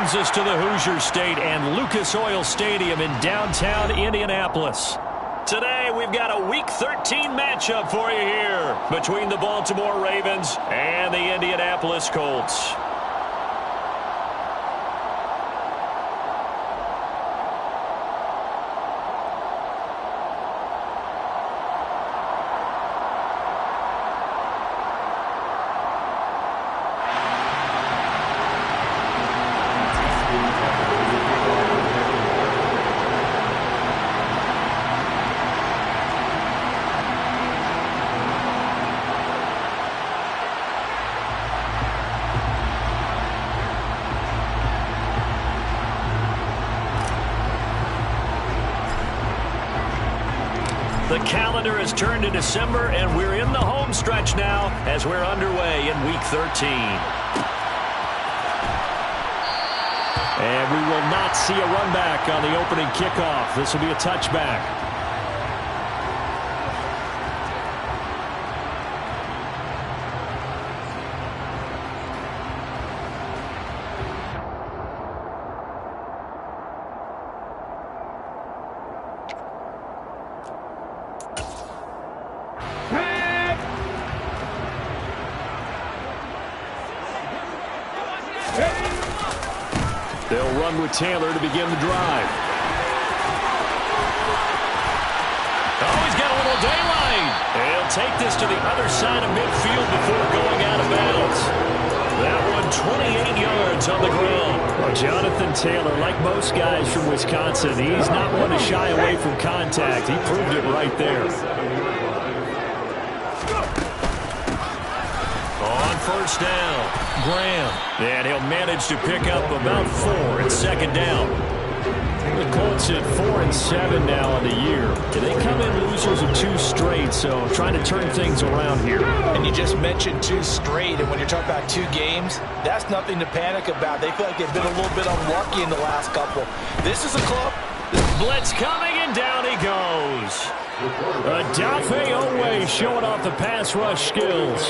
brings us to the Hoosier State and Lucas Oil Stadium in downtown Indianapolis. Today, we've got a Week 13 matchup for you here between the Baltimore Ravens and the Indianapolis Colts. The calendar has turned to December, and we're in the home stretch now as we're underway in Week 13. And we will not see a run back on the opening kickoff. This will be a touchback. They'll run with Taylor to begin the drive. Oh, he's got a little daylight. He'll take this to the other side of midfield before going out of bounds. That one, 28 yards on the ground. Well, Jonathan Taylor, like most guys from Wisconsin, he's not one to shy away from contact. He proved it right there. On first down, Graham. And he'll manage to pick up about 4 at second down. The Colts at 4-7 now on the year. They come in losers of 2 straight, so trying to turn things around here. And you just mentioned 2 straight, and when you're talking about 2 games, that's nothing to panic about. They feel like they've been a little bit unlucky in the last couple. This is a club. Blitz coming, and down he goes. Odafe Oweh showing off the pass rush skills.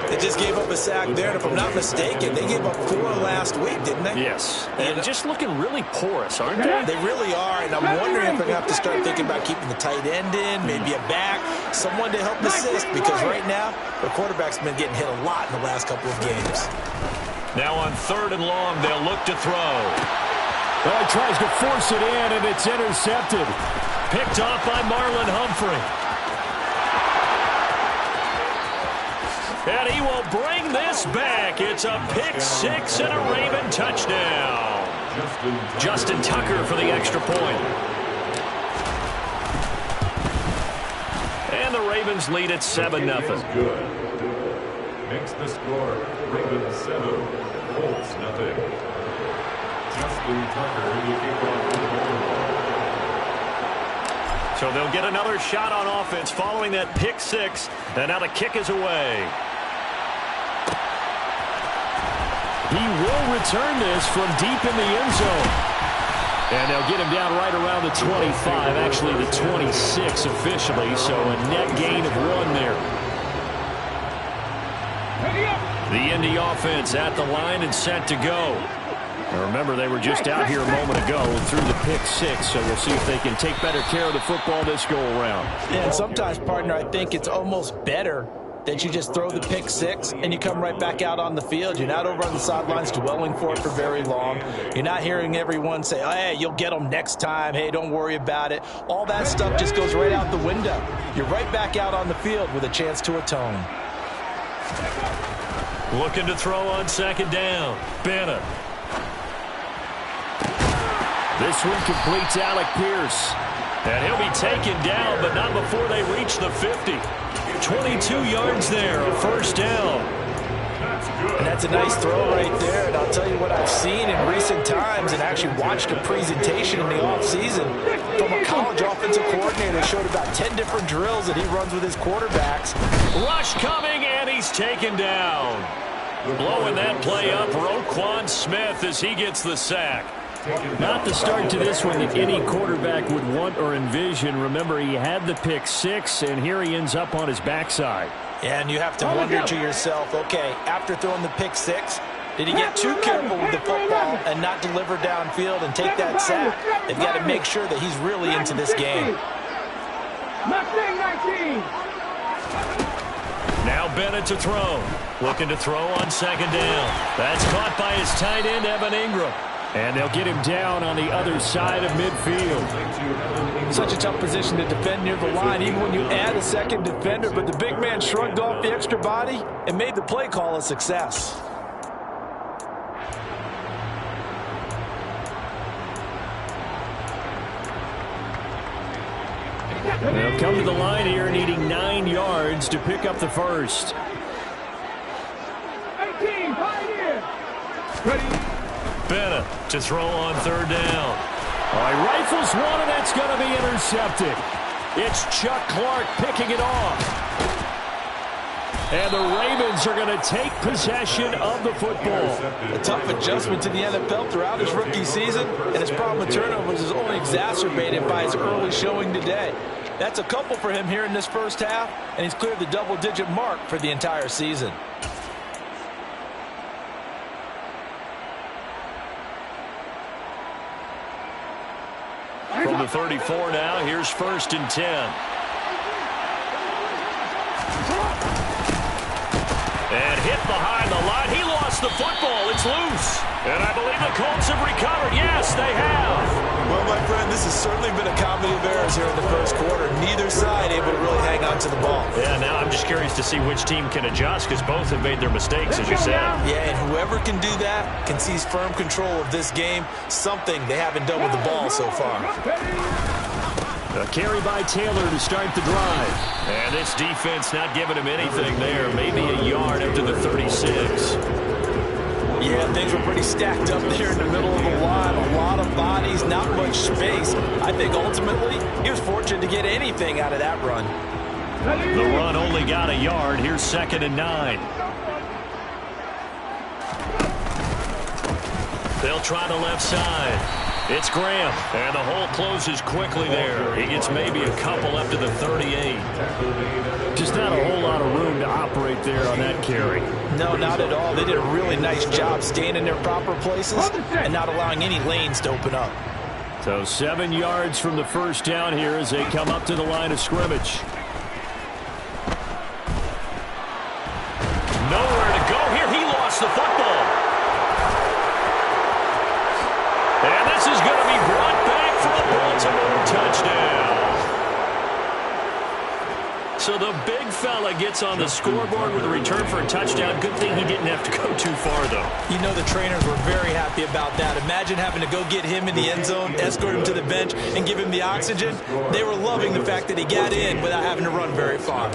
They just gave up a sack there, and if I'm not mistaken, they gave up 4 last week, didn't they? Yes. And just looking really porous, aren't they? They really are, and I'm wondering if they're going to have to start thinking about keeping the tight end in, maybe a back, someone to help assist, because right now, the quarterback's been getting hit a lot in the last couple of games. Now on 3rd and long, they'll look to throw. Well, he tries to force it in, and it's intercepted. Picked off by Marlon Humphrey. And he will bring this back. It's a pick 6 and a Raven touchdown. Justin Tucker for the extra point. And the Ravens lead at 7-0. Makes the score Ravens 7, Colts 0. Justin Tucker will kick off the ball. So they'll get another shot on offense following that pick 6. And now the kick is away. He will return this from deep in the end zone. And they'll get him down right around the 25, actually the 26 officially, so a net gain of 1 there. The Indy offense at the line and set to go. Now remember, they were just out here a moment ago and threw the pick 6, so we'll see if they can take better care of the football this go-around. And sometimes, partner, I think it's almost better that you just throw the pick 6 and you come right back out on the field. You're not over on the sidelines dwelling for it for very long. You're not hearing everyone say, oh, hey, you'll get them next time. Hey, don't worry about it. All that stuff just goes right out the window. You're right back out on the field with a chance to atone. Looking to throw on 2nd down. Bennett. This one completes Alec Pierce. And he'll be taken down, but not before they reach the 50. 22 yards there, a first down. And that's a nice throw right there. And I'll tell you what I've seen in recent times and actually watched a presentation in the offseason from a college offensive coordinator that showed about 10 different drills that he runs with his quarterbacks. Rush coming, and he's taken down. Blowing that play up, Roquan Smith as he gets the sack. Not the start to this one that any quarterback would want or envision. Remember, he had the pick 6, and here he ends up on his backside. And you have to wonder to yourself, okay, after throwing the pick 6, Did he get too careful with the football and not deliver downfield and take that sack? They've got to make sure that he's really into this game. Now Bennett to throw. Looking to throw on second down. That's caught by his tight end, Evan Ingram. And they'll get him down on the other side of midfield. Such a tough position to defend near the line, even when you add a second defender. But the big man shrugged off the extra body and made the play call a success. They'll come to the line here needing 9 yards to pick up the first. 18, ready. Bennett to throw on third down. All right, rifles one, and that's going to be intercepted. It's Chuck Clark picking it off. And the Ravens are going to take possession of the football. A tough adjustment to the NFL throughout his rookie season, and his problem with turnovers is only exacerbated by his early showing today. That's a couple for him here in this first half, and he's cleared the double-digit mark for the entire season. From the 34 now, here's 1st and 10. And hit behind the line. He lost the football. It's loose. And I believe the Colts have recovered. Yes, they have. Well, my friend, this has certainly been a comedy of errors here in the first quarter. Neither side able to really hang on to the ball. Yeah, now I'm just curious to see which team can adjust because both have made their mistakes, as you said. Yeah, and whoever can do that can seize firm control of this game, something they haven't done with the ball so far. A carry by Taylor to start the drive. And this defense not giving him anything there. Maybe a yard up to the 36. Yeah, things were pretty stacked up there in the middle of the line. A lot of bodies, not much space. I think ultimately he was fortunate to get anything out of that run. The run only got a yard. Here's 2nd and 9. They'll try the left side. It's Graham, and the hole closes quickly there. He gets maybe a couple up to the 38. Just not a whole lot of room to operate there on that carry. No, not at all. They did a really nice job staying in their proper places and not allowing any lanes to open up. So 7 yards from the first down here as they come up to the line of scrimmage. Nowhere to go here. He lost the football. And this is going to be brought back for a Baltimore touchdown. So the big fella gets on the scoreboard with a return for a touchdown. Good thing he didn't have to go too far, though. You know the trainers were very happy about that. Imagine having to go get him in the end zone, escort him to the bench, and give him the oxygen. They were loving the fact that he got in without having to run very far.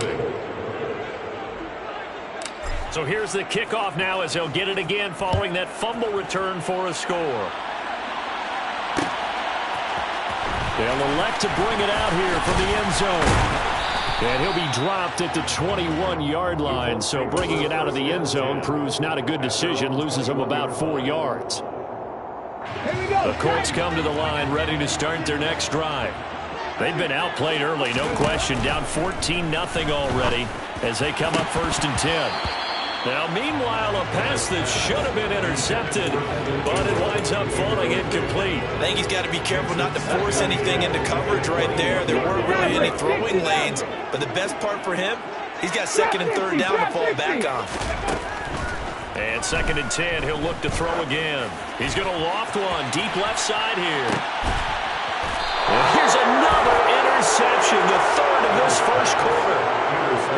So here's the kickoff now as they'll get it again following that fumble return for a score. They'll elect to bring it out here from the end zone. And he'll be dropped at the 21-yard line. So bringing it out of the end zone proves not a good decision. Loses him about 4 yards. The Colts come to the line ready to start their next drive. They've been outplayed early, no question. Down 14-0 already as they come up 1st and 10. Now, meanwhile, a pass that should have been intercepted, but it winds up falling incomplete. I think he's got to be careful not to force anything into coverage right there. There weren't really any throwing lanes, but the best part for him, he's got 2nd and 3rd down to fall back on. And 2nd and 10, he'll look to throw again. He's going to loft one deep left side here. And here's another interception, the 3rd of this first quarter.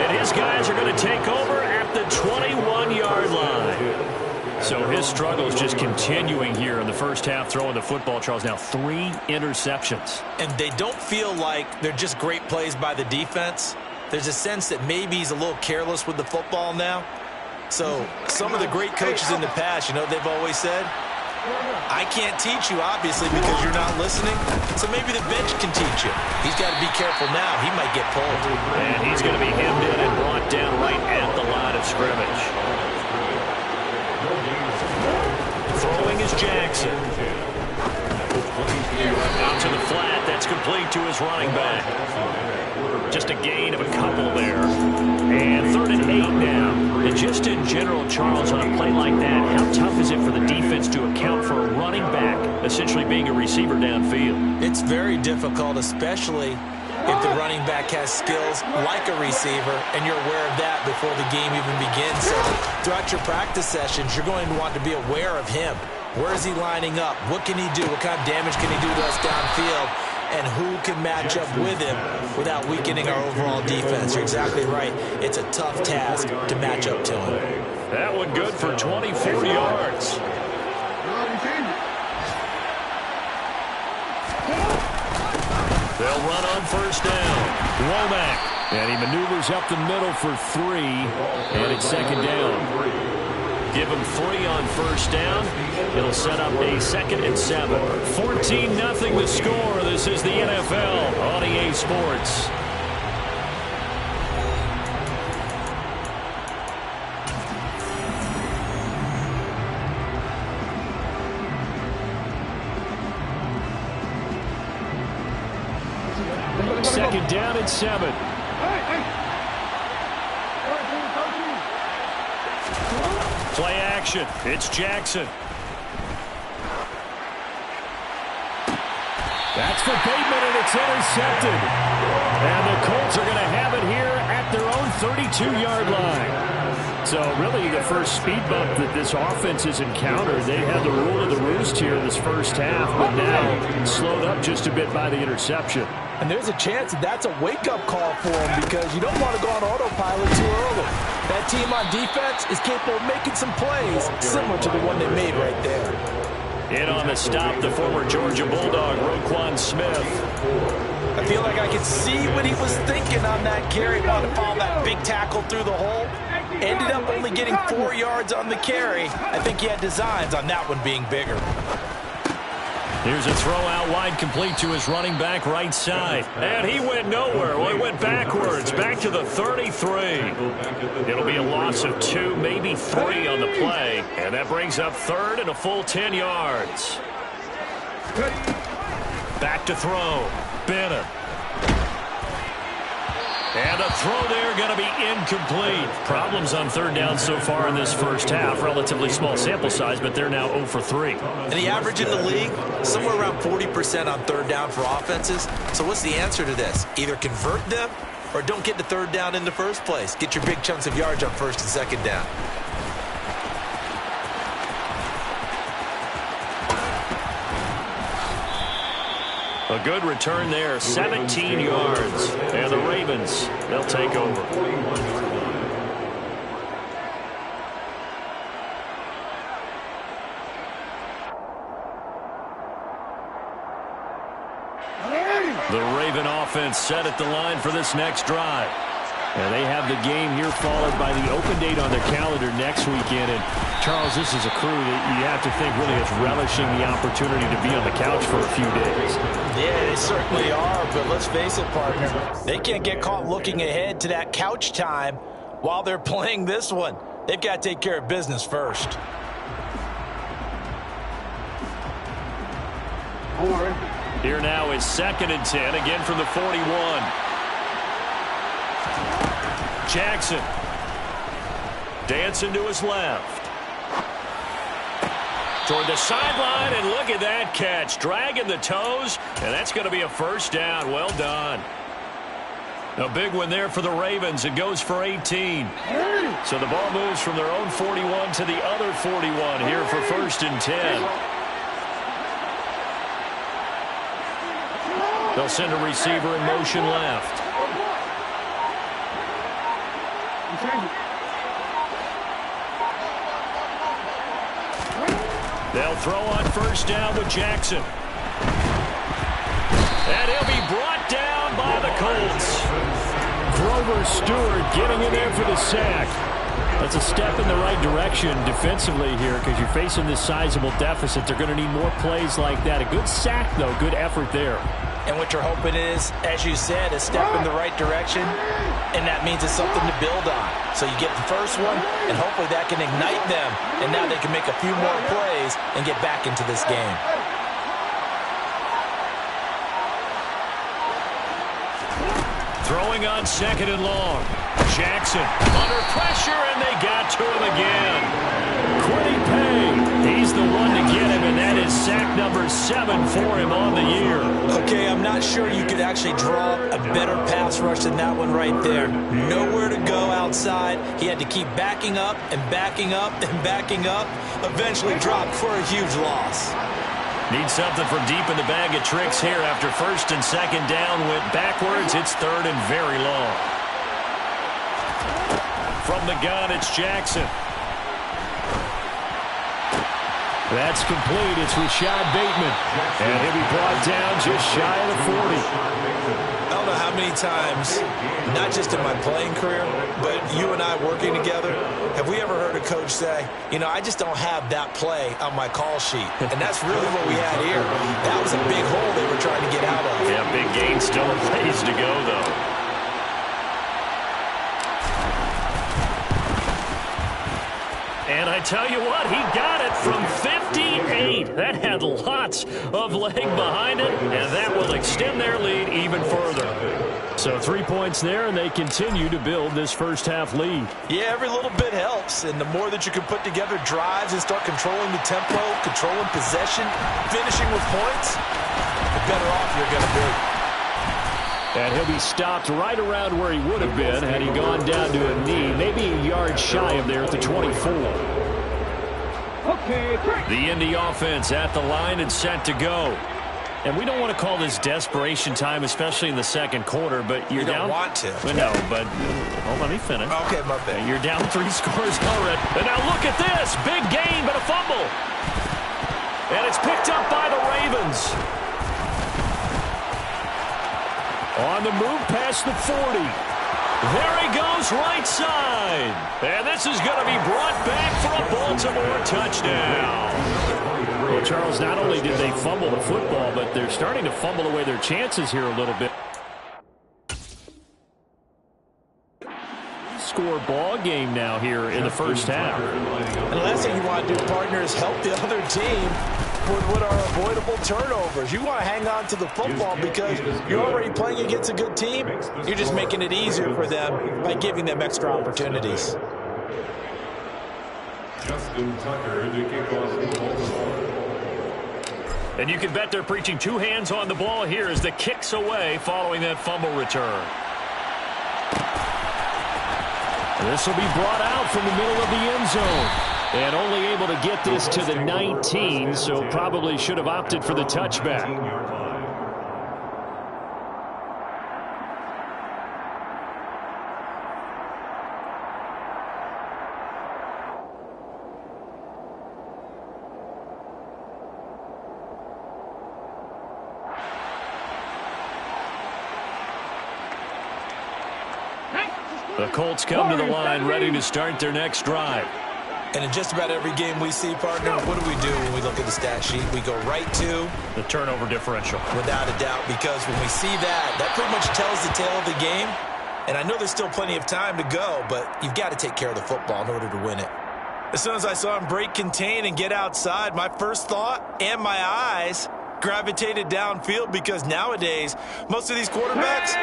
And his guys are going to take over at the 21-yard line. So his struggle is just continuing here in the first half, throwing the football, Charles. Now 3 interceptions. And they don't feel like they're just great plays by the defense. There's a sense that maybe he's a little careless with the football now. So some of the great coaches in the past, you know, they've always said, I can't teach you, obviously, because you're not listening. So maybe the bench can teach you. He's got to be careful now. He might get pulled. And he's going to be hemmed in and brought down right at the line of scrimmage. Throwing is Jackson. Out to the flat. That's complete to his running back. Just a gain of a couple there. And 3rd and 8 now. And just in general, Charles, on a play like that, how tough is it for the defense to account for a running back essentially being a receiver downfield? It's very difficult, especially if the running back has skills like a receiver, and you're aware of that before the game even begins. So throughout your practice sessions, you're going to want to be aware of him. Where is he lining up? What can he do? What kind of damage can he do to us downfield? And who can match up with him without weakening our overall defense? You're exactly right. It's a tough task to match up to him. That one good for 24 yards. They'll run on first down. Womack. And he maneuvers up the middle for 3. And it's second down. Give him 3 on first down. It'll set up a 2nd and 7. 14-0 the score. This is the NFL on EA Sports. Second down and 7. Play action. It's Jackson. That's for Bateman, and it's intercepted. And the Colts are going to have it here at their own 32-yard line. So really the first speed bump that this offense has encountered. They had the rule of the roost here in this first half, but now slowed up just a bit by the interception. And there's a chance that that's a wake-up call for him, because you don't want to go on autopilot too early. That team on defense is capable of making some plays similar to the one they made right there. In on the stop, the former Georgia Bulldog, Roquan Smith. I feel like I could see what he was thinking on that carry. Wanted to follow that big tackle through the hole. Ended up only getting 4 yards on the carry. I think he had designs on that one being bigger. Here's a throw out wide, complete to his running back right side. And he went nowhere. Well, he went backwards, back to the 33. It'll be a loss of 2, maybe 3 on the play. And that brings up 3rd and a full 10 yards. Back to throw. Bennett. And a throw there going to be incomplete. Problems on 3rd down so far in this first half. Relatively small sample size, but they're now 0 for 3. And the average in the league, somewhere around 40% on 3rd down for offenses. So what's the answer to this? Either convert them or don't get to 3rd down in the first place. Get your big chunks of yards on 1st and 2nd down. A good return there, 17 yards. And the Ravens, they'll take over. The Raven offense set at the line for this next drive. And they have the game here followed by the open date on their calendar next weekend. And, Charles, this is a crew that you have to think really is relishing the opportunity to be on the couch for a few days. Yeah, they certainly are, but let's face it, partner. They can't get caught looking ahead to that couch time while they're playing this one. They've got to take care of business first. Here now is 2nd and 10, again from the 41. Jackson. Dancing to his left. Toward the sideline, and look at that catch. Dragging the toes, and that's going to be a first down. Well done. A big one there for the Ravens. It goes for 18. So the ball moves from their own 41 to the other 41 here for 1st and 10. They'll send a receiver in motion left. They'll throw on 1st down with Jackson. And he'll be brought down by the Colts. Grover Stewart getting in there for the sack. That's a step in the right direction defensively here, because you're facing this sizable deficit. They're going to need more plays like that. A good sack, though. Good effort there. And what you're hoping is, as you said, a step in the right direction, and that means it's something to build on. So you get the first one, and hopefully that can ignite them, and now they can make a few more plays and get back into this game. Throwing on 2nd and long. Jackson. Under pressure, and they got to him again. Kwity Paye, he's the one to get him, and that is sack number 7 for him on the year. Okay, I'm not sure you could actually draw a better pass rush than that one right there. Nowhere to go outside. He had to keep backing up and backing up and backing up. Eventually dropped for a huge loss. Need something from deep in the bag of tricks here after first and second down went backwards. It's third and very long. From the gun, it's Jackson. That's complete. It's Rashad Bateman. And he'll be brought down just shy of the 40. I don't know how many times, not just in my playing career, but you and I working together, have we ever heard a coach say, you know, I just don't have that play on my call sheet. And that's really what we had here. That was a big hole they were trying to get out of. Yeah, big gain, still a ways to go, though. And I tell you what, he got it from 58. That had lots of leg behind it, and that will extend their lead even further. So 3 points there, and they continue to build this first half lead. Yeah, every little bit helps, and the more that you can put together drives and start controlling the tempo, controlling possession, finishing with points, the better off you're going to be. And he'll be stopped right around where he would have been had he gone down to a knee, maybe a yard shy of there at the 24. Okay, The Indy offense at the line and set to go. And we don't want to call this desperation time, especially in the second quarter, but you're down. You don't want to. No, but hold on, let me finish. Okay, my bad. You're down 3 scores already. And now look at this. Big gain, but a fumble. And it's picked up by the Ravens. On the move past the 40. There he goes right side. And this is going to be brought back for a Baltimore touchdown. Well, Charles, not only did they fumble the football, but they're starting to fumble away their chances here a little bit. Score ball game now here in the first half. And the last thing you want to do, partner, is help the other team with what are avoidable turnovers. You want to hang on to the football because you're already playing against a good team. You're just making it easier for them by giving them extra opportunities. Justin Tucker to kick off the Baltimore. And you can bet they're preaching 2 hands on the ball here as the kick's away following that fumble return. This will be brought out from the middle of the end zone. And only able to get this to the 19, so probably should have opted for the touchback. The Colts come to the line ready to start their next drive. And in just about every game we see, partner, what do we do when we look at the stat sheet? We go right to the turnover differential. Without a doubt, because when we see that, that pretty much tells the tale of the game. And I know there's still plenty of time to go, but you've got to take care of the football in order to win it. As soon as I saw him break contain and get outside, my first thought and my eyes gravitated downfield, because nowadays most of these quarterbacks,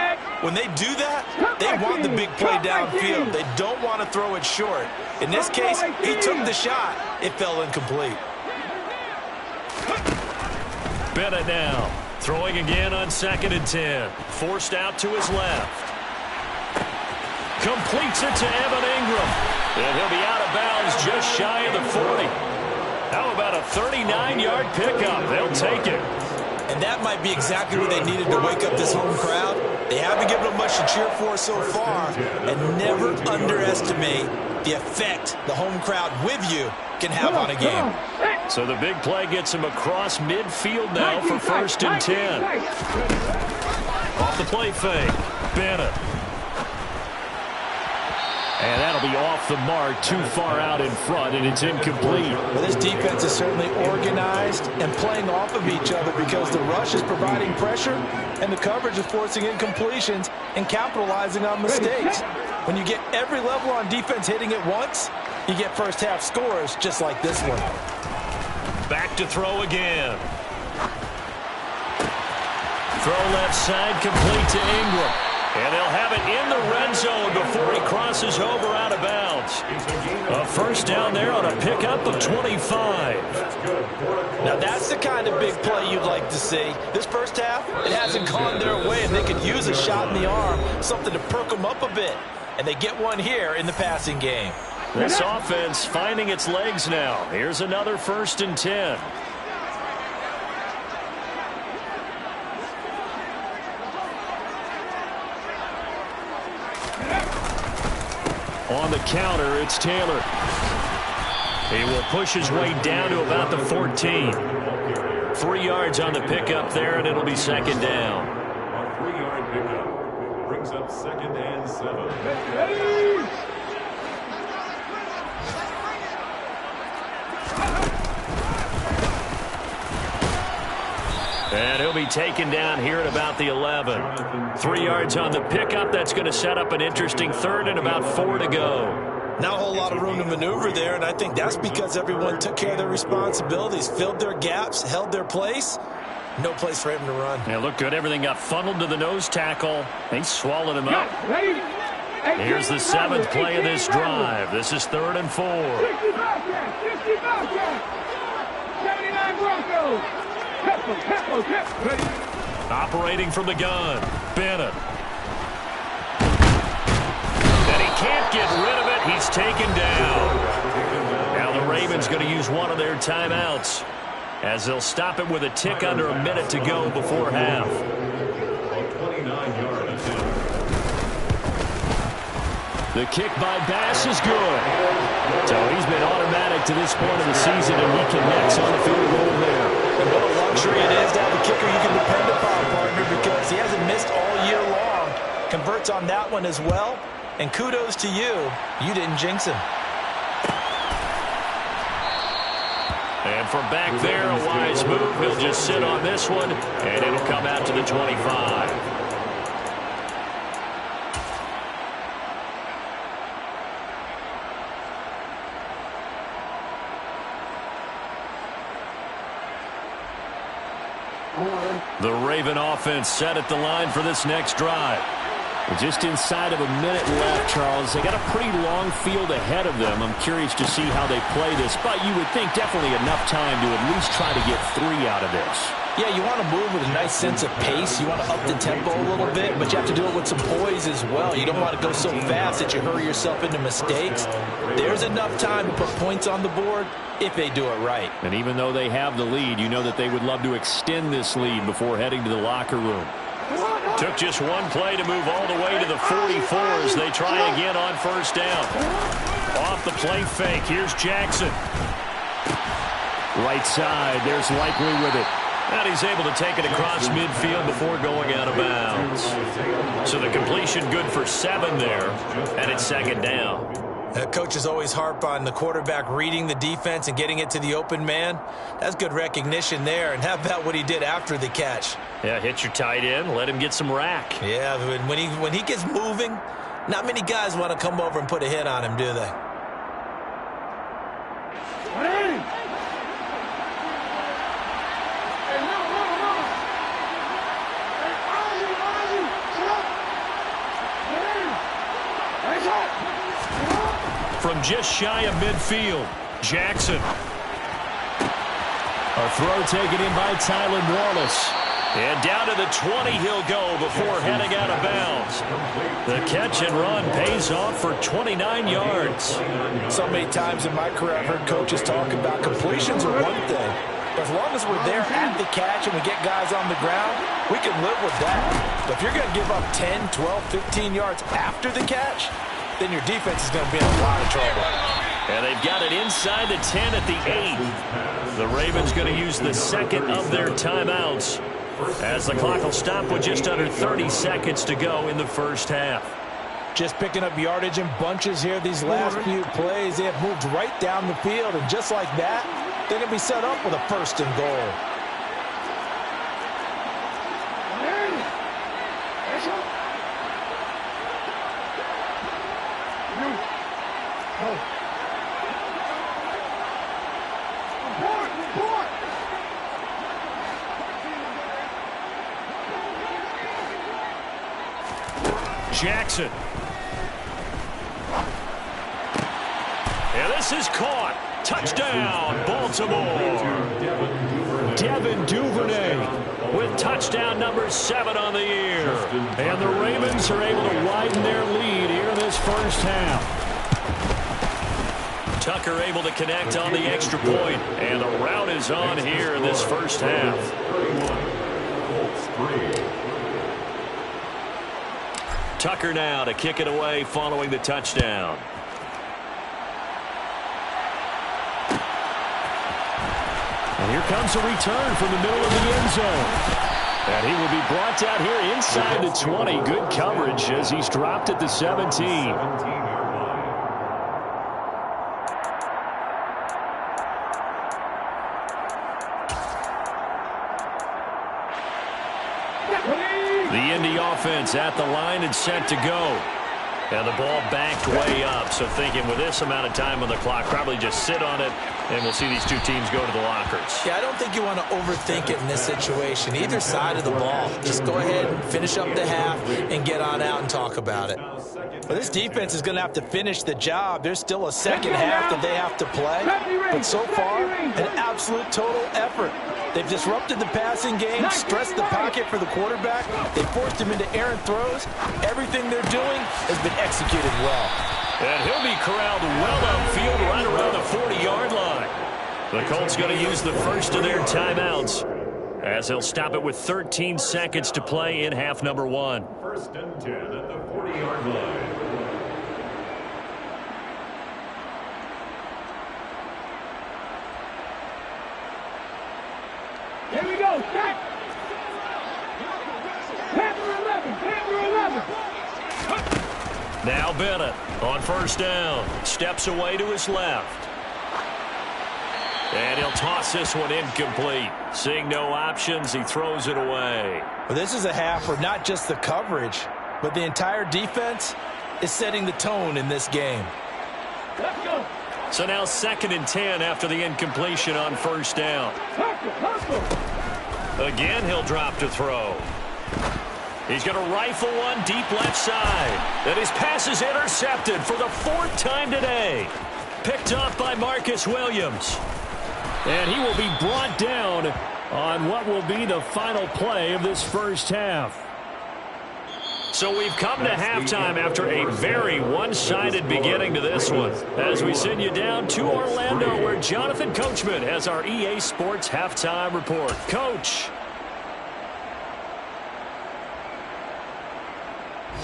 when they do that, they want the big play downfield. They don't want to throw it short. In this case, he took the shot. It fell incomplete. Bennett now throwing again on 2nd and 10. Forced out to his left. Completes it to Evan Ingram. And he'll be out of bounds just shy of the 40. How about a 39-yard pickup? They'll take it. And that might be exactly what they needed to wake up this home crowd. They haven't given them much to cheer for so far. And never underestimate the effect the home crowd with you can have on a game. So the big play gets him across midfield now for 1st and 10. Off the play fake. Bennett. And that'll be off the mark, too far out in front, and it's incomplete. Well, this defense is certainly organized and playing off of each other, because the rush is providing pressure and the coverage is forcing incompletions and capitalizing on mistakes. When you get every level on defense hitting at once, you get first half scores just like this one. Back to throw again. Throw left side, complete to Ingram. And they'll have it in the red zone before he crosses over out of bounds. A first down there on a pickup of 25. Now that's the kind of big play you'd like to see. This first half, it hasn't gone their way, and they could use a shot in the arm, something to perk them up a bit. And they get one here in the passing game. This offense finding its legs now. Here's another 1st and 10. On the counter, it's Taylor. He will push his way down to about the 14. 3 yards on the pickup there, and it'll be 2nd down. A 3-yard pickup brings up 2nd and 7. And he'll be taken down here at about the 11. 3 yards on the pickup. That's going to set up an interesting 3rd and about 4 to go. Not a whole lot of room to maneuver there, and I think that's because everyone took care of their responsibilities, filled their gaps, held their place. No place for him to run. Yeah, looked good. Everything got funneled to the nose tackle. They swallowed him up. Here's the 7th play of this drive. This is 3rd and 4. 79 Broncos. Operating from the gun, Bennett. And he can't get rid of it. He's taken down. Now the Ravens going to use one of their timeouts as they'll stop it with a tick under a minute to go before half. A 29-yard attempt. The kick by Bass is good. So he's been automatic to this point of the season, and he connects on the field goal there. And what a luxury it is to have a kicker you can depend upon, partner, because he hasn't missed all year long. Converts on that one as well. And kudos to you. You didn't jinx him. And from back there, a wise move. He'll just sit on this one, and it'll come out to the 25. The Raven offense set at the line for this next drive. Just inside of a minute left, Charles. They got a pretty long field ahead of them. I'm curious to see how they play this, but you would think definitely enough time to at least try to get 3 out of this. Yeah, you want to move with a nice sense of pace. You want to up the tempo a little bit, but you have to do it with some poise as well. You don't want to go so fast that you hurry yourself into mistakes. There's enough time to put points on the board if they do it right. And even though they have the lead, you know that they would love to extend this lead before heading to the locker room. Took just one play to move all the way to the 44 as they try again on 1st down. Off the play fake, here's Jackson. Right side, there's Likely with it. And he's able to take it across midfield before going out of bounds. So the completion good for 7 there, and it's 2nd down. Coaches always harp on the quarterback reading the defense and getting it to the open man. That's good recognition there. And how about what he did after the catch? Yeah, hit your tight end, let him get some rack. Yeah, when he gets moving, not many guys want to come over and put a hit on him, do they? From just shy of midfield, Jackson. A throw taken in by Tylan Wallace. And down to the 20 he'll go before heading out of bounds. The catch and run pays off for 29 yards. So many times in my career I've heard coaches talk about completions are one thing. But as long as we're there at the catch and we get guys on the ground, we can live with that. But if you're going to give up 10, 12, 15 yards after the catch, then your defense is going to be in a lot of trouble. And they've got it inside the 10 at the 8. The Ravens going to use the 2nd of their timeouts as the clock will stop with just under 30 seconds to go in the 1st half. Just picking up yardage in bunches here these last few plays. They have moved right down the field, and just like that, they're going to be set up with a 1st and goal. Jackson. And this is caught. Touchdown, Baltimore. Devin Duvernay with touchdown number 7 on the year. And the Ravens are able to widen their lead here in this first half. Tucker able to connect on the extra point, and the rout is on here in this first half. Tucker now to kick it away following the touchdown. And here comes a return from the middle of the end zone. And he will be brought down here inside the 20. Good coverage as he's dropped at the 17. The Indy offense at the line and set to go. And the ball backed way up. So thinking with this amount of time on the clock, probably just sit on it, and we'll see these two teams go to the lockers. Yeah, I don't think you want to overthink it in this situation. Either side of the ball. Just go ahead and finish up the half and get on out and talk about it. But this defense is going to have to finish the job. There's still a second half that they have to play. But so far, an absolute total effort. They've disrupted the passing game, stressed the pocket for the quarterback. They forced him into errant throws. Everything they're doing has been executed well. And he'll be corralled well upfield right around the 40-yard line. The Colts going to use the first of their timeouts as they'll stop it with 13 seconds to play in half number 1. 1st and 10 at the 40-yard line. Here we go, set! Panther 11, Panther 11! Now Bennett on first down. Steps away to his left. And he'll toss this one incomplete. Seeing no options, he throws it away. Well, this is a half where not just the coverage, but the entire defense is setting the tone in this game. Let's go! So now 2nd and 10 after the incompletion on first down. Again, he'll drop to throw. He's going to rifle one deep left side. And his pass is intercepted for the 4th time today. Picked off by Marcus Williams. And he will be brought down on what will be the final play of this first half. So we've come to halftime after a very one-sided beginning to this one. As we send you down to Orlando, where Jonathan Coachman has our EA Sports Halftime Report. Coach.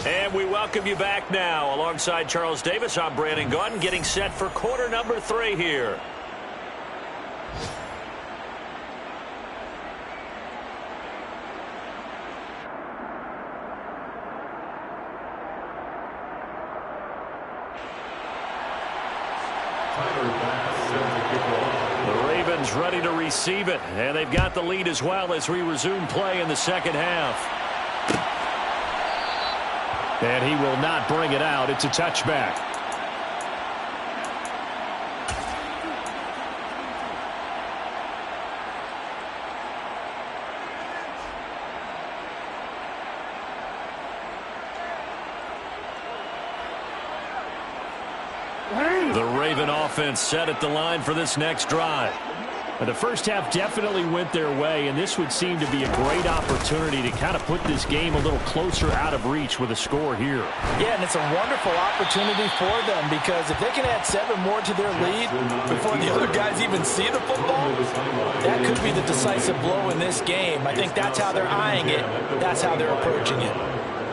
And we welcome you back now. Alongside Charles Davis, I'm Brandon Gaudin, getting set for quarter number 3 here. The Ravens ready to receive it, and they've got the lead as well as we resume play in the second half. And he will not bring it out. It's a touchback. The Raven offense set at the line for this next drive. And the first half definitely went their way, and this would seem to be a great opportunity to kind of put this game a little closer out of reach with a score here. Yeah, and it's a wonderful opportunity for them, because if they can add 7 more to their lead before the other guys even see the football, that could be the decisive blow in this game. I think that's how they're eyeing it. That's how they're approaching it.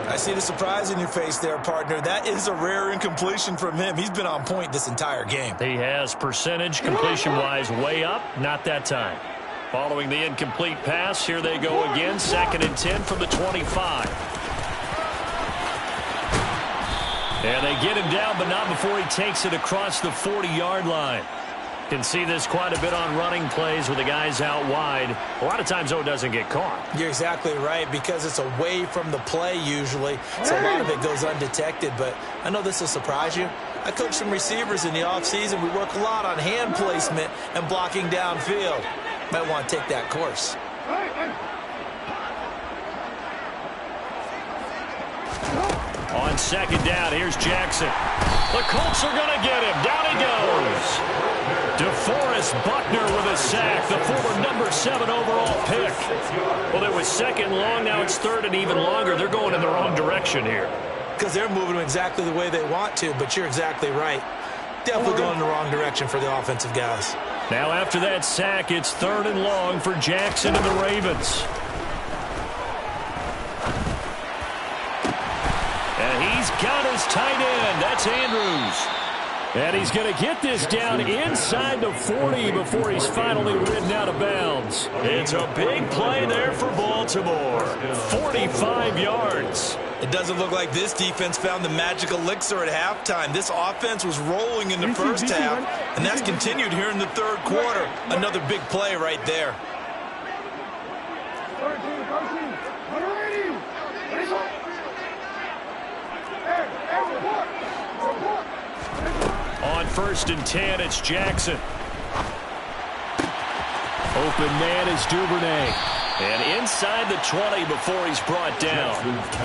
I see the surprise in your face there, partner. That is a rare incompletion from him. He's been on point this entire game. He has percentage, completion-wise, way up. Not that time. Following the incomplete pass, here they go again. 2nd and 10 from the 25. And they get him down, but not before he takes it across the 40-yard line. Can see this quite a bit on running plays with the guys out wide. A lot of times, though, it doesn't get caught. You're exactly right, because it's away from the play usually, so a lot of it goes undetected. But I know this will surprise you. I coach some receivers in the offseason. We work a lot on hand placement and blocking downfield. Might want to take that course. On second down, here's Jackson. The Colts are going to get him. Down he goes. DeForest Buckner with a sack, the former number 7 overall pick. Well, it was second long. Now it's third and even longer. They're going in the wrong direction here. Because they're moving exactly the way they want to, but you're exactly right. Definitely going in the wrong direction for the offensive guys. Now after that sack, it's third and long for Jackson and the Ravens. And he's got his tight end. That's Andrews. And he's going to get this down inside the 40 before he's finally ridden out of bounds. It's a big play there for Baltimore. 45 yards. It doesn't look like this defense found the magic elixir at halftime. This offense was rolling in the first half, and that's continued here in the third quarter. Another big play right there. On 1st and 10, it's Jackson. Open man is Duvernay. And inside the 20 before he's brought down.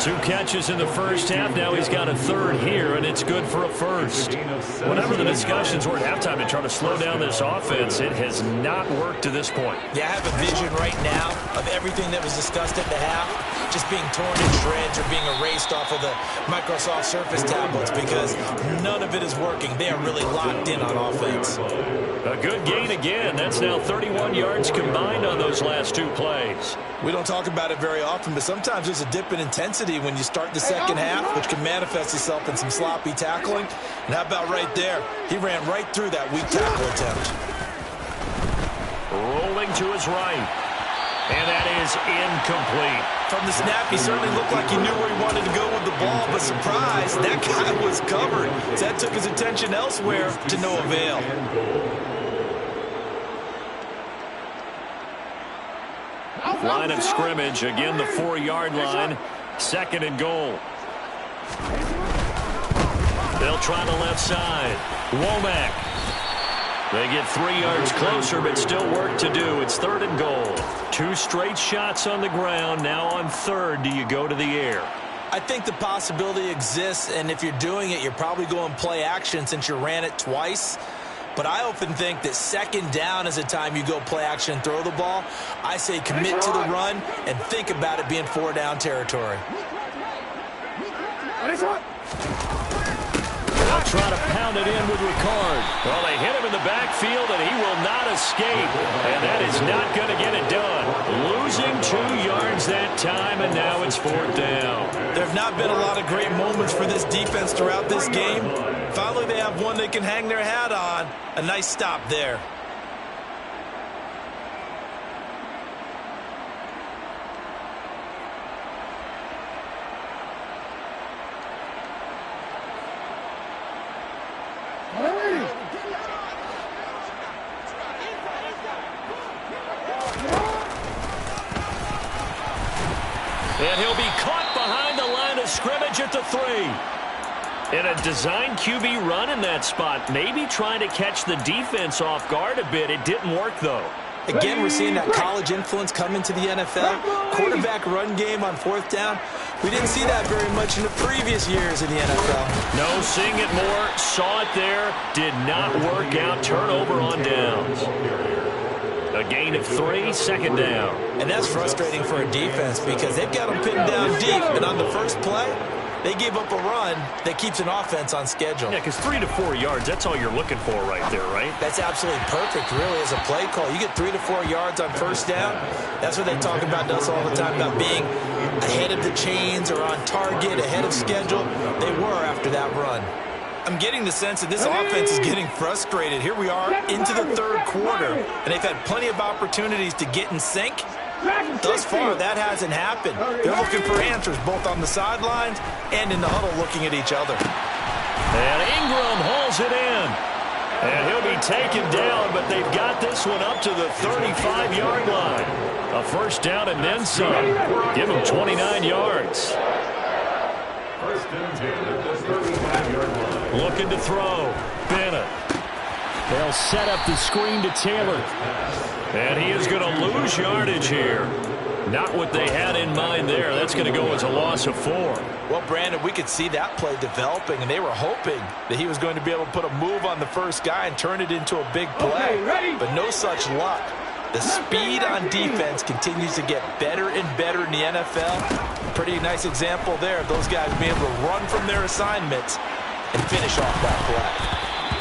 2 catches in the first half. Now he's got a third here, and it's good for a first. Whenever the discussions were at halftime to try to slow down this offense, it has not worked to this point. Yeah, I have a vision right now of everything that was discussed at the half just being torn to shreds or being erased off of the Microsoft Surface tablets because none of it is working. They are really locked in on offense. A good gain again. That's now 31 yards combined on those last 2 plays. We don't talk about it very often, but sometimes there's a dip in intensity when you start the second half, which can manifest itself in some sloppy tackling. And how about right there? He ran right through that weak tackle attempt. Rolling to his right. And that is incomplete. From the snap, he certainly looked like he knew where he wanted to go with the ball, but surprise, that guy was covered. So that took his attention elsewhere to no avail. Line of scrimmage, again the 4-yard line, 2nd and goal. They'll try the left side. Womack. They get 3 yards closer, but still work to do. It's 3rd and goal. 2 straight shots on the ground. Now on 3rd, do you go to the air? I think the possibility exists, and if you're doing it, you're probably going play action since you ran it twice. But I often think that 2nd down is a time you go play action and throw the ball. I say commit to the run and think about it being 4-down territory. They'll try to pound it in with Ricard. Well, they hit him in the backfield, and he will not escape. And that is not going to get it done. Losing 2 yards that time, and now it's 4th down. There have not been a lot of great moments for this defense throughout this game. Finally, they have one they can hang their hat on. A nice stop there. And he'll be caught behind the line of scrimmage at the 3. In a design QB run in that spot, maybe trying to catch the defense off guard a bit. It didn't work, though. Again, we're seeing that college influence come into the NFL. Quarterback run game on 4th down. We didn't see that very much in the previous years in the NFL. No, seeing it more. Saw it there. Did not work out. Turnover on downs. A gain of 3, 2nd down. And that's frustrating for a defense because they've got them pinned down deep. And on the first play, they gave up a run that keeps an offense on schedule. Yeah, because 3 to 4 yards, that's all you're looking for right there, right? That's absolutely perfect, really, as a play call. You get 3 to 4 yards on 1st down. That's what they talk about us all the time, about being ahead of the chains or on target, ahead of schedule. They were after that run. I'm getting the sense that this offense is getting frustrated. Here we are into the 3rd quarter, and they've had plenty of opportunities to get in sync. Thus far, that hasn't happened. They're looking for answers both on the sidelines and in the huddle looking at each other. And Ingram hauls it in. And he'll be taken down, but they've got this one up to the 35-yard line. A 1st down and then some. Give him 29 yards. 1st and 10 at the 35-yard line. Looking to throw. Bennett. They'll set up the screen to Taylor. And he is going to lose yardage here. Not what they had in mind there. That's going to go as a loss of 4. Well, Brandon, we could see that play developing, and they were hoping that he was going to be able to put a move on the first guy and turn it into a big play. But no such luck. The speed on defense continues to get better and better in the NFL. Pretty nice example there of those guys being able to run from their assignments and finish off that play.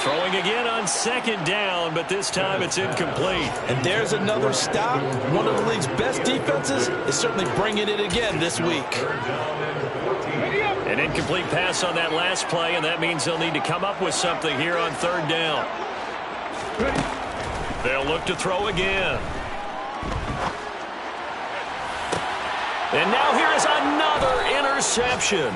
Throwing again on 2nd down, but this time it's incomplete. And there's another stop. One of the league's best defenses is certainly bringing it again this week. An incomplete pass on that last play, and that means they'll need to come up with something here on 3rd down. They'll look to throw again. And now here is another interception.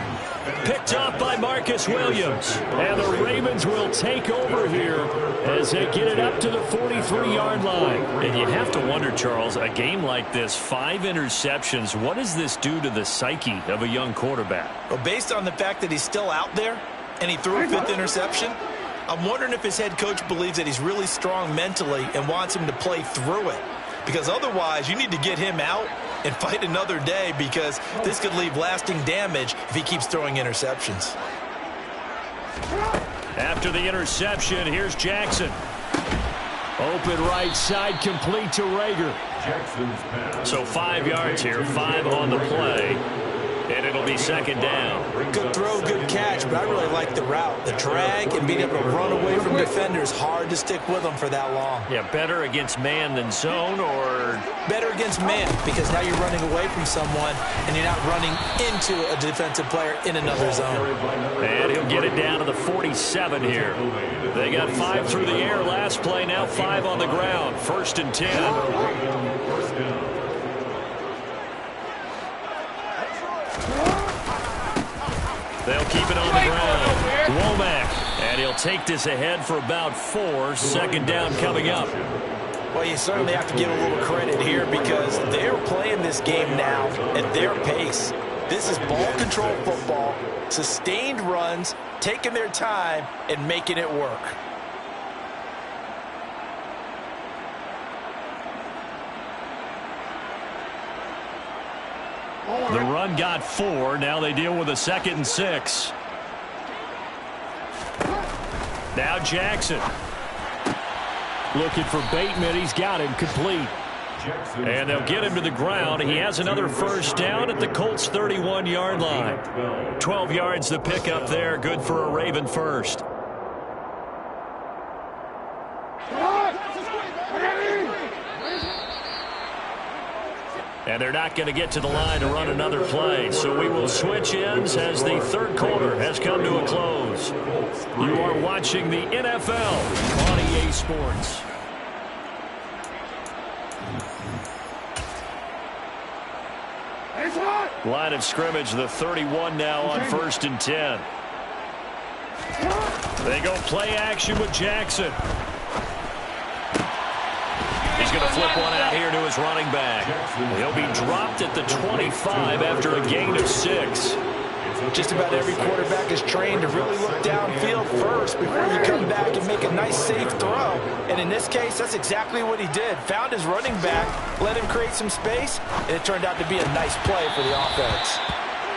Picked off by Marcus Williams. And the Ravens will take over here as they get it up to the 43-yard line. And you have to wonder, Charles, a game like this, 5 interceptions, what does this do to the psyche of a young quarterback? Well, based on the fact that he's still out there and he threw a 5th interception, I'm wondering if his head coach believes that he's really strong mentally and wants him to play through it. Because otherwise, you need to get him out and fight another day, because this could leave lasting damage if he keeps throwing interceptions. After the interception, here's Jackson. Open right side, complete to Rager. So 5 yards here, 5 on the play. And it'll be 2nd down. Good throw, good catch, but I really like the route. The drag and being able to run away from defenders, hard to stick with them for that long. Yeah, better against man than zone, or? Better against man, because now you're running away from someone and you're not running into a defensive player in another zone. And he'll get it down to the 47 here. They got 5 through the air last play, now 5 on the ground. 1st and 10. They'll keep it on the ground. Womack. And he'll take this ahead for about 4. 2nd down coming up. Well, you certainly have to give a little credit here, because they're playing this game now at their pace. This is ball control football, sustained runs, taking their time and making it work. The run got 4. Now they deal with a 2nd and 6. Now Jackson. Looking for Bateman. He's got him complete. And they'll get him to the ground. He has another 1st down at the Colts' 31-yard line. 12 yards the pickup there. Good for a Raven first. And they're not going to get to the line to run another play. So we will switch ends as the 3rd quarter has come to a close. You are watching the NFL on EA Sports. Line of scrimmage, the 31 now on 1st and 10. They go play action with Jackson. He's going to flip one out here to his running back. He'll be dropped at the 25 after a gain of 6. Just about every quarterback is trained to really look downfield first before you come back and make a nice, safe throw. And in this case, that's exactly what he did. Found his running back, let him create some space, and it turned out to be a nice play for the offense.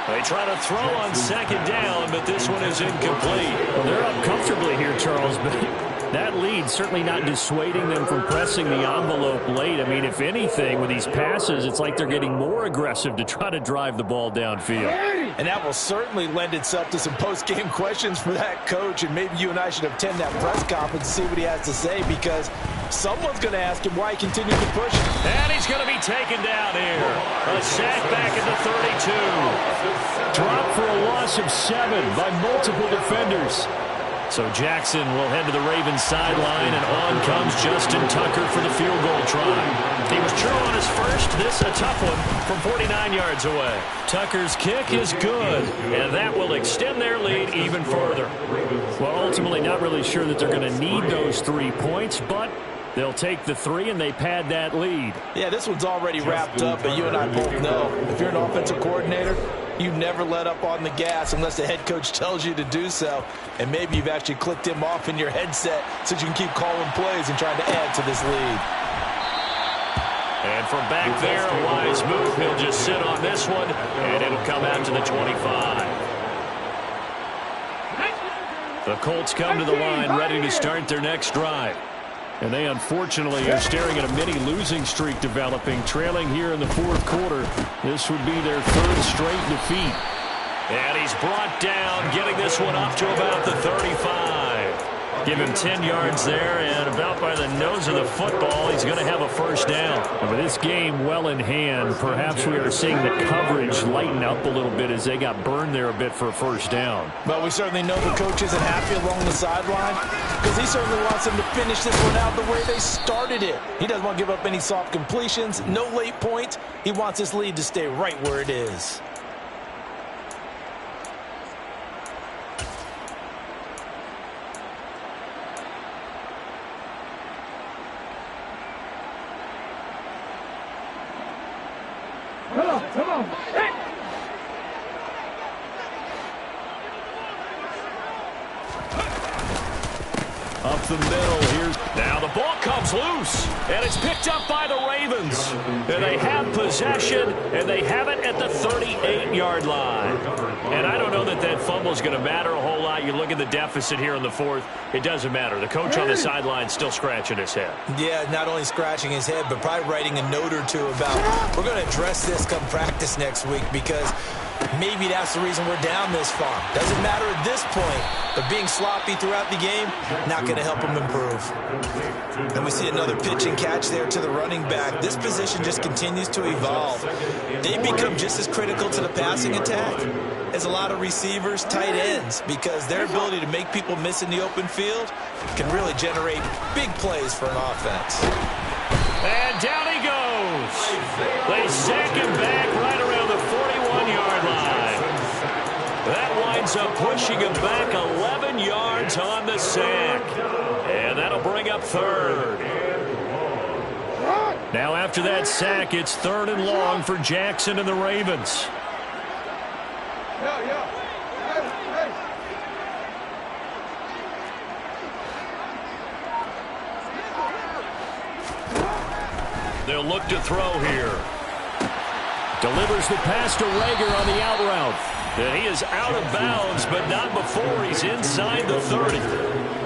They try to throw on 2nd down, but this one is incomplete. Well, they're up comfortably here, Charles, but that lead certainly not dissuading them from pressing the envelope late. I mean, if anything, with these passes, it's like they're getting more aggressive to try to drive the ball downfield. And that will certainly lend itself to some post-game questions for that coach, and maybe you and I should attend that press conference and see what he has to say, because someone's going to ask him why he continues to push him. And he's going to be taken down here. A sack back at the 32. Dropped for a loss of 7 by multiple defenders. So Jackson will head to the Ravens sideline, and on comes Justin Tucker for the field goal try. He was true on his first. This a tough one from 49 yards away. Tucker's kick is good, and that will extend their lead even further. Well, ultimately not really sure that they're going to need those 3 points, but they'll take the 3 and they pad that lead. Yeah, this one's already wrapped up, but you and I both know if you're an offensive coordinator, you never let up on the gas unless the head coach tells you to do so. And maybe you've actually clicked him off in your headset so you can keep calling plays and trying to add to this lead. And from back there, a wise move. He'll just sit on this one, and it'll come out to the 25. The Colts come to the line ready to start their next drive. And they unfortunately are staring at a mini losing streak developing, trailing here in the fourth quarter. This would be their third straight defeat. And he's brought down, getting this one up to about the 35. Give him 10 yards there, and about by the nose of the football, he's going to have a first down. And with this game well in hand, perhaps we are seeing the coverage lighten up a little bit as they got burned there a bit for a first down. But we certainly know the coach isn't happy along the sideline because he certainly wants them to finish this one out the way they started it. He doesn't want to give up any soft completions, no late points. He wants his lead to stay right where it is. Come on. Hey. Up the middle. Here's now the ball comes loose, and it's picked up by the Ravens. And they have possession, and they have it at the 38-yard line. And I don't know that that fumble is going to matter a whole lot. You look at the deficit here in the fourth. It doesn't matter. The coach on the sideline still scratching his head. Yeah, not only scratching his head, but probably writing a note or two about we're going to address this come practice next week because maybe that's the reason we're down this far. Doesn't matter at this point, but being sloppy throughout the game, not going to help him improve. And we see another pitch and catch there to the running back. This position just continues to evolve. They become just as critical to the passing attack as a lot of receivers, tight ends, because their ability to make people miss in the open field can really generate big plays for an offense. And down he goes. They sack him back right around the 41-yard line. That winds up pushing him back 11 yards on the sack. And that'll bring up third. Now after that sack, it's third and long for Jackson and the Ravens. They'll look to throw here. Delivers the pass to Rager on the out route. And he is out of bounds, but not before he's inside the 30.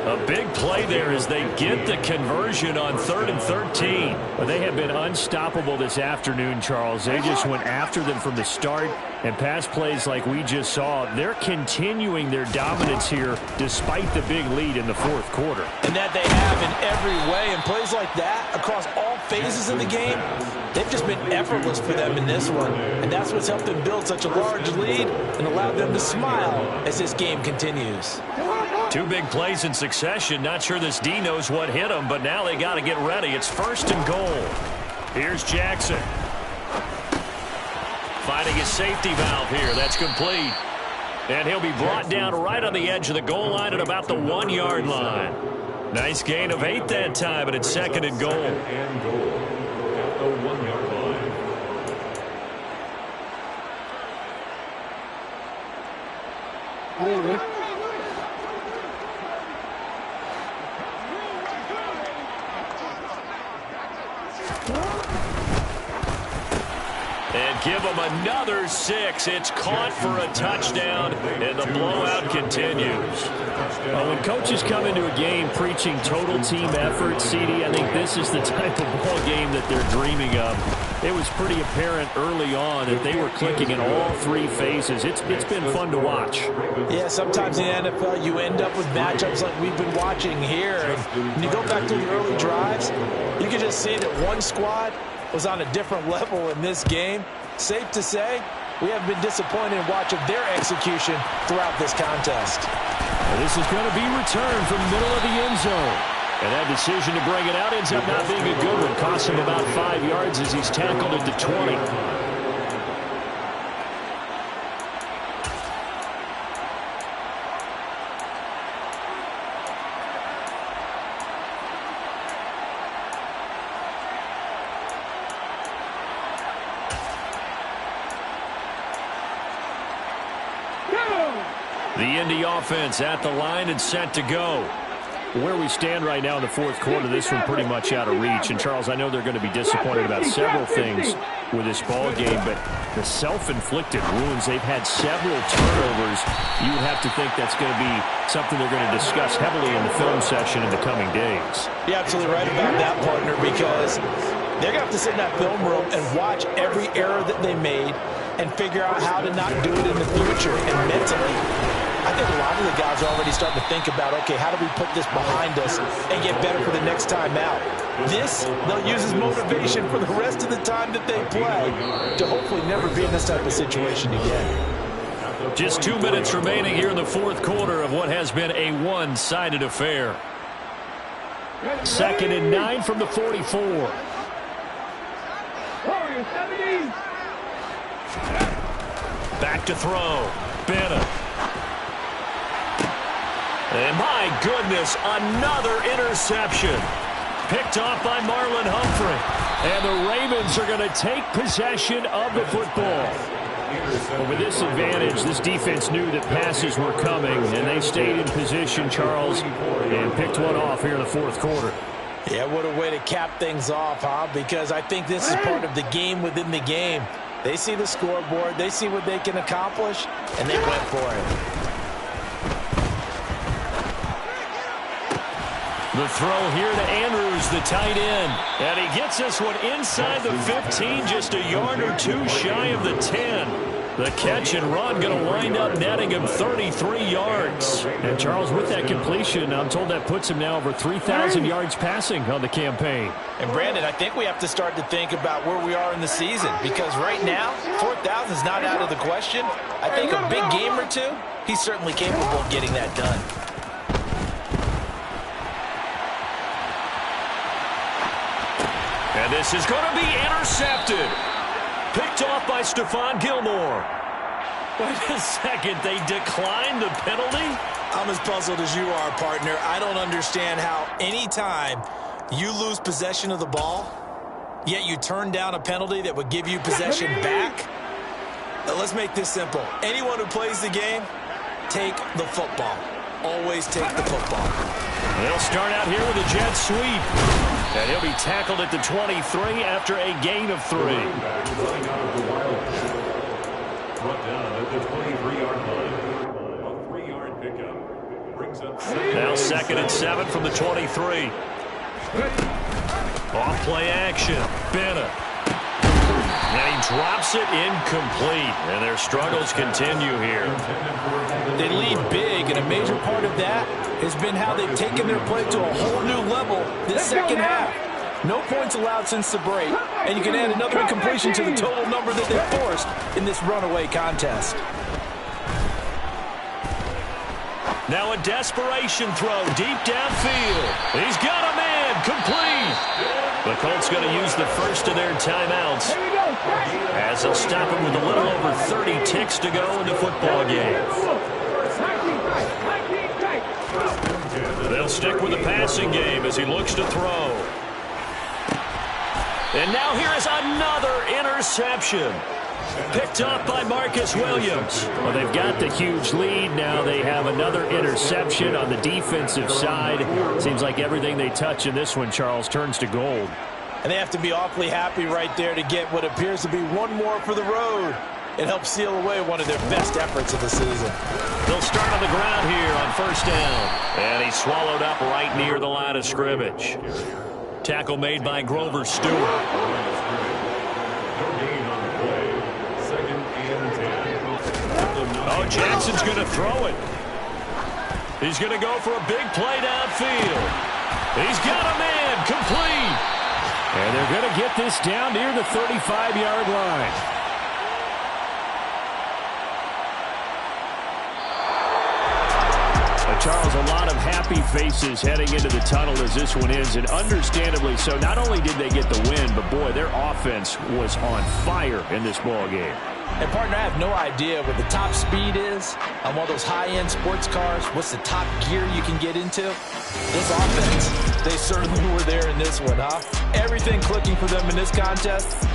A big play there as they get the conversion on 3rd and 13. But they have been unstoppable this afternoon, Charles. They just went after them from the start. And pass plays like we just saw, they're continuing their dominance here despite the big lead in the fourth quarter. And that they have in every way. And plays like that across all phases of the game, they've just been effortless for them in this one. And that's what's helped them build such a large lead and allowed them to smile as this game continues. Two big plays in succession. Not sure this D knows what hit him, but now they got to get ready. It's 1st and goal. Here's Jackson. Finding his safety valve here. That's complete. And he'll be brought down right on the edge of the goal line at about the 1-yard line. Nice gain of 8 that time, and it's 2nd and goal. And goal at the 1-yard line. And give them another 6. It's caught for a touchdown, and the blowout continues. Well, when coaches come into a game preaching total team effort, CD, I think this is the type of ball game that they're dreaming of. It was pretty apparent early on that they were clicking in all 3 phases. It's been fun to watch. Yeah, sometimes in the NFL you end up with matchups like we've been watching here. And when you go back to the early drives, you can just see that one squad was on a different level in this game. Safe to say, we have been disappointed in watching their execution throughout this contest. And this is going to be returned from the middle of the end zone. And that decision to bring it out ends up not being a good one. Cost him about 5 yards as he's tackled at the 20. The Indy offense at the line and set to go. Where we stand right now in the fourth quarter, this one pretty much out of reach. And, Charles, I know they're going to be disappointed about several things with this ball game, but the self-inflicted wounds, they've had several turnovers. You would have to think that's going to be something they're going to discuss heavily in the film session in the coming days. You're absolutely right about that, partner, because they're going to have to sit in that film room and watch every error that they made and figure out how to not do it in the future. And mentally, I think a lot of the guys are already starting to think about, okay, how do we put this behind us and get better for the next time out? This, they'll use as motivation for the rest of the time that they play to hopefully never be in this type of situation again. Just 2 minutes remaining here in the fourth quarter of what has been a one-sided affair. 2nd and 9 from the 44. Back to throw. Bennett. And my goodness, another interception. Picked off by Marlon Humphrey. And the Ravens are going to take possession of the football. Well, with this advantage, this defense knew that passes were coming, and they stayed in position, Charles, and picked one off here in the fourth quarter. Yeah, what a way to cap things off, huh? Because I think this is part of the game within the game. They see the scoreboard, they see what they can accomplish, and they went for it. The throw here to Andrews, the tight end. And he gets this one inside the 15, just a yard or two shy of the 10. The catch and run going to wind up netting him 33 yards. And, Charles, with that completion, I'm told that puts him now over 3,000 yards passing on the campaign. And, Brandon, I think we have to start to think about where we are in the season, because right now, 4,000 is not out of the question. I think a big game or two, he's certainly capable of getting that done. And this is going to be intercepted. Picked off by Stephon Gilmore. Wait a second, they declined the penalty? I'm as puzzled as you are, partner. I don't understand how any time you lose possession of the ball, yet you turn down a penalty that would give you possession back. Now, let's make this simple. Anyone who plays the game, take the football. Always take the football. They'll start out here with a jet sweep. And he'll be tackled at the 23 after a gain of 3. Brought down at the 23-yard line. A 3-yard pickup brings up now 2nd and 7 from the 23. Off play action. Bennett. And he drops it incomplete. And their struggles continue here. They lead big, and a major part of that has been how they've taken their play to a whole new level this second half. No points allowed since the break, and you can add another incompletion to the total number that they've forced in this runaway contest. Now a desperation throw deep downfield. He's got a man, complete. The Colts going to use the first of their timeouts as they'll stop him with a little over 30 ticks to go in the football game. They'll stick with the passing game as he looks to throw. And now here is another interception. Picked off by Marcus Williams. Well, they've got the huge lead. Now they have another interception on the defensive side. Seems like everything they touch in this one, Charles, turns to gold. And they have to be awfully happy right there to get what appears to be one more for the road. It helps seal away one of their best efforts of the season. They'll start on the ground here on first down. And he's swallowed up right near the line of scrimmage. Tackle made by Grover Stewart. Oh, Jackson's going to throw it. He's going to go for a big play downfield. He's got a man, complete. And they're going to get this down near the 35-yard line. Charles, a lot of happy faces heading into the tunnel as this one ends, and understandably so. Not only did they get the win, but, boy, their offense was on fire in this ball game. And, partner, I have no idea what the top speed is on one of those high-end sports cars. What's the top gear you can get into? This offense, they certainly were there in this one, huh? Everything clicking for them in this contest.